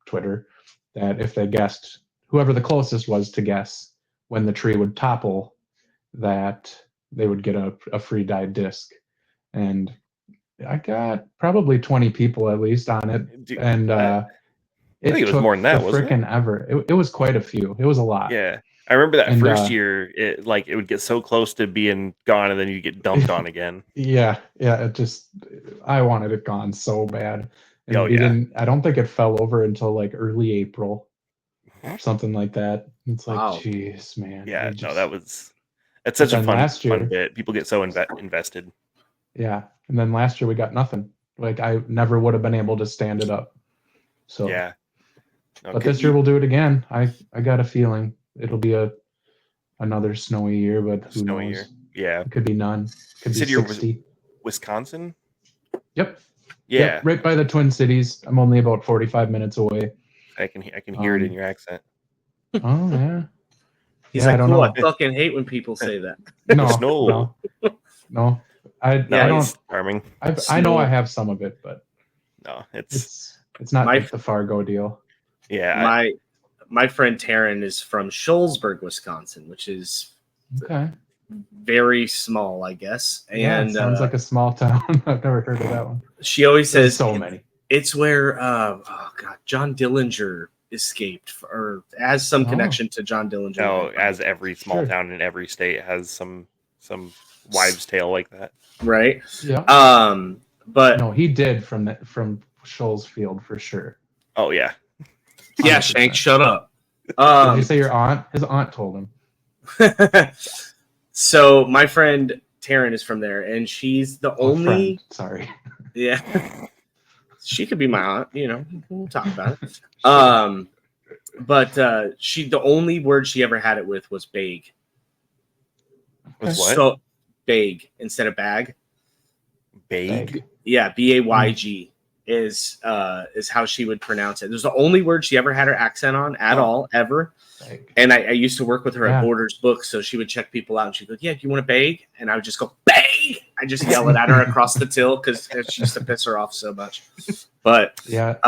Twitter that if they guessed, whoever the closest was to guess when the tree would topple, that they would get a free dyed disc. And I got probably 20 people at least on it. Dude, and I think it was more than that, wasn't it? Frickin' ever. It was quite a few. It was a lot. Yeah. I remember that first year, it would get so close to being gone, and then you get dumped on again. Yeah. I wanted it gone so bad. And I don't think it fell over until like early April, something like that. It's like, geez, man. Yeah, it's such a fun bit. People get so invested. Yeah. And then last year we got nothing. Like I never would have been able to stand it up. So yeah. No, but this year we'll do it again. I got a feeling it'll be another snowy year, but who knows? Year. Yeah. It could be none. It could be 60. Wisconsin? Yep. Yeah. Yep, right by the Twin Cities. I'm only about 45 minutes away. I can hear it in your accent. Oh yeah. He's like, cool. I fucking hate when people say that. No. I don't. Charming. I know I have some of it, but no, it's not like the Fargo deal. Yeah. My friend Taryn is from Shoalsburg, Wisconsin, which is very small, I guess. And it sounds like a small town. I've never heard of that one. She always says so many. It's where John Dillinger escaped or has some connection to John Dillinger. No, as every small town in every state has some wives' tale like that. Right? Yeah. But no, he did from Shoals Field for sure. Oh yeah. 100%. Yeah, Shank, shut up. Did you say your aunt? His aunt told him. So my friend Taryn is from there, and she's the only. Sorry. Yeah, she could be my aunt. We'll talk about it. But the only word she ever had it with was bag. Was what? So bag instead of bag. Bag. Yeah, BAYG. Is how she would pronounce it. There's the only word she ever had her accent on at all, ever. And I used to work with her at Borders Books, so she would check people out, and she'd go, yeah, do you want a bag? And I would just go, bag! I just yell it at her across the till, because she used to piss her off so much. But, we have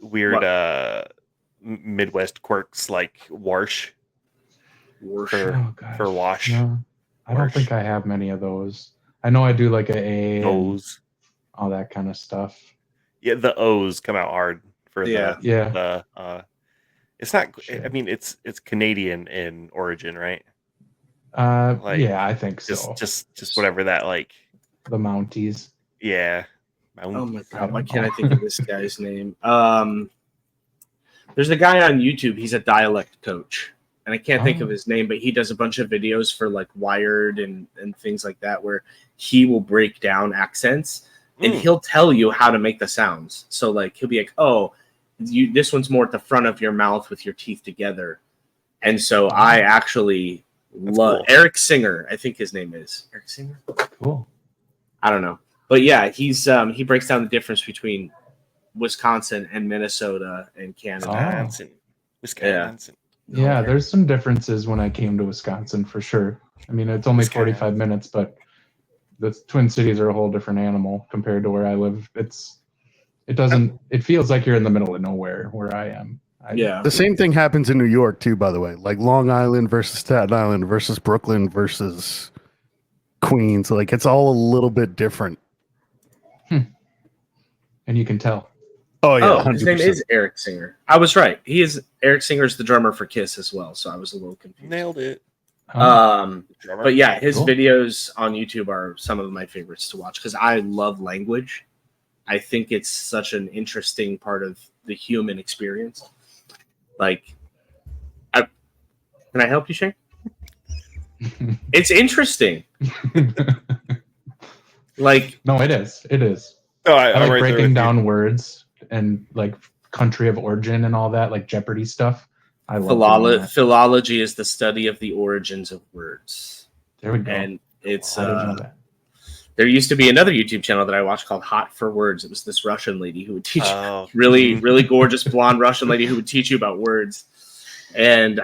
weird Midwest quirks like wash. For wash. No, I don't think I have many of those. I know I do like a O's. All that kind of stuff. Yeah, the O's come out hard for the it's not. I mean, it's Canadian in origin, right? I think so. Just whatever that like. The Mounties. Yeah. Oh my god! Why can't I think of this guy's name? There's a guy on YouTube. He's a dialect coach, and I can't think of Oh. his name, but he does a bunch of videos for like Wired and things like that, where he will break down accents and he'll tell you how to make the sounds. So like he'll be like, "Oh, this one's more at the front of your mouth with your teeth together," and so I actually love cool. Eric Singer. I think his name is Eric Singer. Cool. I don't know, but yeah, he breaks down the difference between Wisconsin and Minnesota and Canada. Wisconsin. Yeah, there's some differences when I came to Wisconsin for sure. I mean, it's only Wisconsin. 45 minutes, but the Twin Cities are a whole different animal compared to where I live. It feels like you're in the middle of nowhere where I am. Yeah. The same thing happens in New York too, by the way. Like Long Island versus Staten Island versus Brooklyn versus Queens. Like it's all a little bit different. And you can tell. Oh yeah, Oh, his name 100%. is Eric Singer. I was right. Eric Singer is the drummer for Kiss as well, so I was a little confused. Nailed it. But yeah, his Cool. videos on YouTube are some of my favorites to watch because I love language. I think it's such an interesting part of the human experience. Like, can I help you, Shane? It's interesting. Like, No, it is. It is. Oh, I I'm like right there breaking with down words and like country of origin and all that, like Jeopardy stuff. I love doing that. philology is the study of the origins of words, There we go. and it's I didn't know that. there used to be another YouTube channel that I watched called Hot for Words. It was this Russian lady who would teach you. really gorgeous blonde Russian lady who would teach you about words. And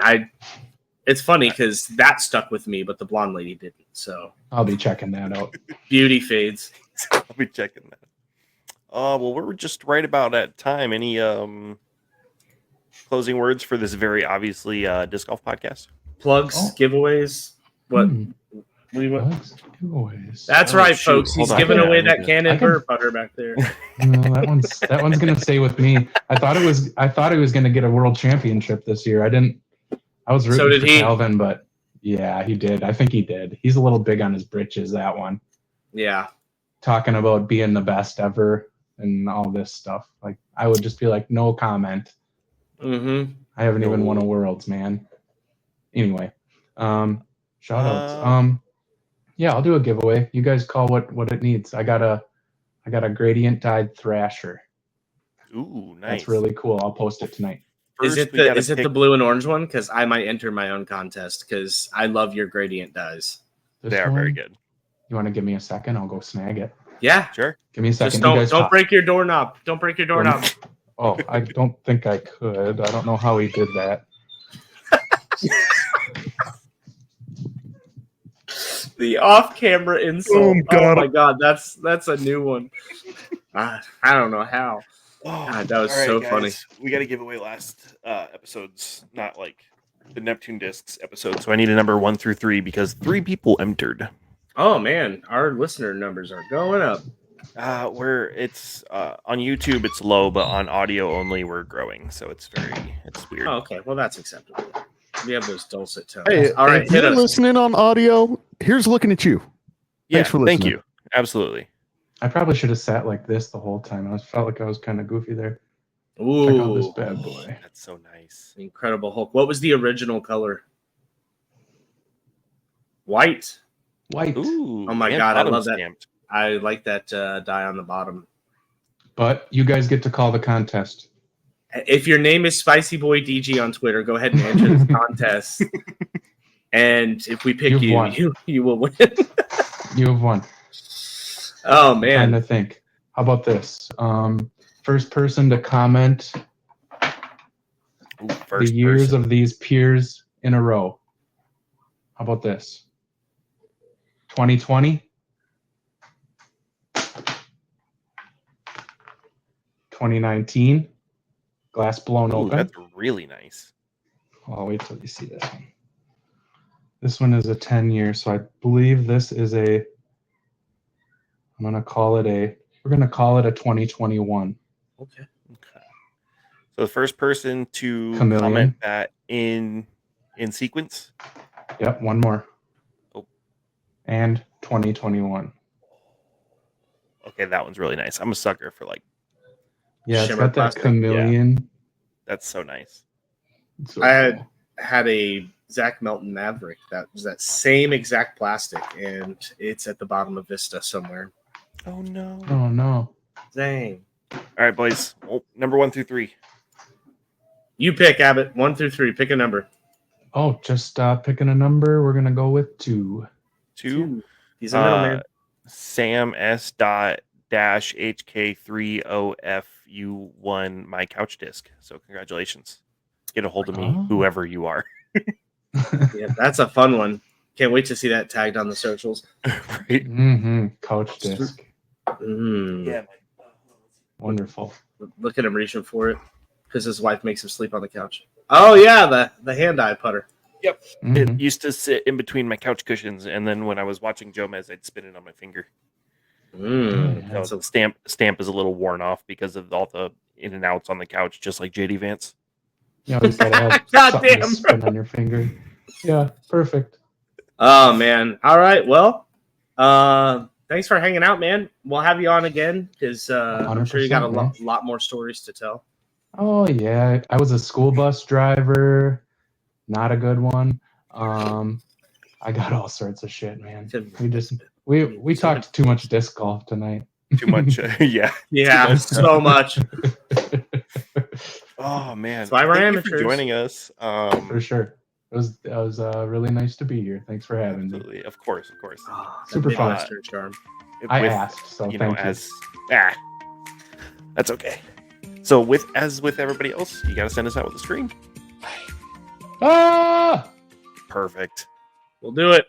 it's funny because that stuck with me, but the blonde lady didn't. So I'll be checking that out. beauty fades. I'll be checking that. Well, we're just right about at time. Any closing words for this very obviously disc golf podcast? Plugs, Oh. giveaways. What? Plugs, giveaways. That's Oh, right, shoot. folks. He's Hold on. giving Yeah, away I need that to- Canon I can- burr putter back there. No, that one's gonna stay with me. I thought he was gonna get a world championship this year. I was rooting So did for he. Calvin, but yeah, he did. I think he did. He's a little big on his britches, that one. Yeah. Talking about being the best ever and all this stuff. Like I would just be like, no comment. Mm-hmm. I haven't even No. won a worlds, man. Anyway, shout outs. Yeah, I'll do a giveaway. You guys call what it needs. I got a gradient dyed Thrasher. Ooh, nice. That's really cool. I'll post it tonight. First, Is we gotta it the pick- blue and orange one? Because I might enter my own contest because I love your gradient dyes. This They are very one, good. You want to give me a second? I'll go snag it. Yeah. Sure. Give me a second. Just You guys don't talk. break your doorknob. Don't break your doorknob. Oh, I don't think I could. I don't know how he did that. The off-camera insult. Boom, Oh got my him. god, that's a new one. I don't know how. Oh, God, that was all right, so guys. funny. We got to give away last episodes, not like the Neptune Discs episode. So I need a number 1 through 3 because 3 people entered. Oh man, our listener numbers are going up. Where it's on YouTube, it's low, but on audio only, we're growing. So it's weird. Oh, okay, well that's acceptable. We have those dulcet tones. Hey, All right, if hit you're us. listening on audio, here's looking at you. Yeah, Thanks for thank listening. you. Absolutely. I probably should have sat like this the whole time. I felt like I was kind of goofy there. Check out this Ooh, bad boy. That's so nice. Incredible Hulk. What was the original color? White. White. Ooh. Oh my and God, I bottom love that. stamped. I like that dye on the bottom. But you guys get to call the contest. If your name is Spicy Boy DG on Twitter, go ahead and enter this contest. And if we pick You've won. you will win. You have won. Oh I'm trying man. to think. How about this? First person to comment Ooh, first the years person. of these peers in a row. How about this? 2020, 2019, glass blown Ooh, open. that's really nice. I'll wait till you see this one. This one is a 10-year, so I believe this is we're gonna call it a 2021. Okay. Okay. So the first person to Chameleon. comment that in sequence. Yep, one more. Oh. And 2021. Okay, that one's really nice. I'm a sucker for like Yeah, it's Shimmer got that plastic, chameleon That's so nice. So I cool. had a Zach Melton Maverick that was that same exact plastic, and it's at the bottom of Vista somewhere. Oh no. Oh no. Dang. All right, boys. Well, number 1 through 3. You pick, Abbott. 1 through 3. Pick a number. Oh, just picking a number. We're gonna go with 2. 2. He's a middleman. Sam S. Dot dash HK30F. You won my couch disc. So congratulations. Get a hold of me, Oh. whoever you are. Yeah, that's a fun one. Can't wait to see that tagged on the socials. Right? Mm-hmm. Couch disc. Mm. Wonderful. Look at him reaching for it because his wife makes him sleep on the couch. Oh yeah, the hand-eye putter. Yep. Mhm. It used to sit in between my couch cushions, and then when I was watching Jomez, I'd spin it on my finger. Yeah. So the stamp is a little worn off because of all the in and outs on the couch, just like JD Vance. You always gotta have God something to damn, spin on your finger. Yeah, perfect. Oh man. All right. Well, thanks for hanging out, man. We'll have you on again because I'm sure you got a 100%, lot more stories to tell. Oh yeah, I was a school bus driver. Not a good one. I got all sorts of shit, man. We talked too much disc golf tonight. Too much. Yeah. Yeah, Too much. so much. Oh man. That's why we're Thank you for amateurs. joining us. For sure. It was really nice to be here. Thanks for having me. Absolutely. Of course. Oh, that Super fun. Midwestern charm. I With, asked, so you know, thank you. that's okay. So with everybody else, you gotta send us out with a scream. Ah! Perfect. We'll do it.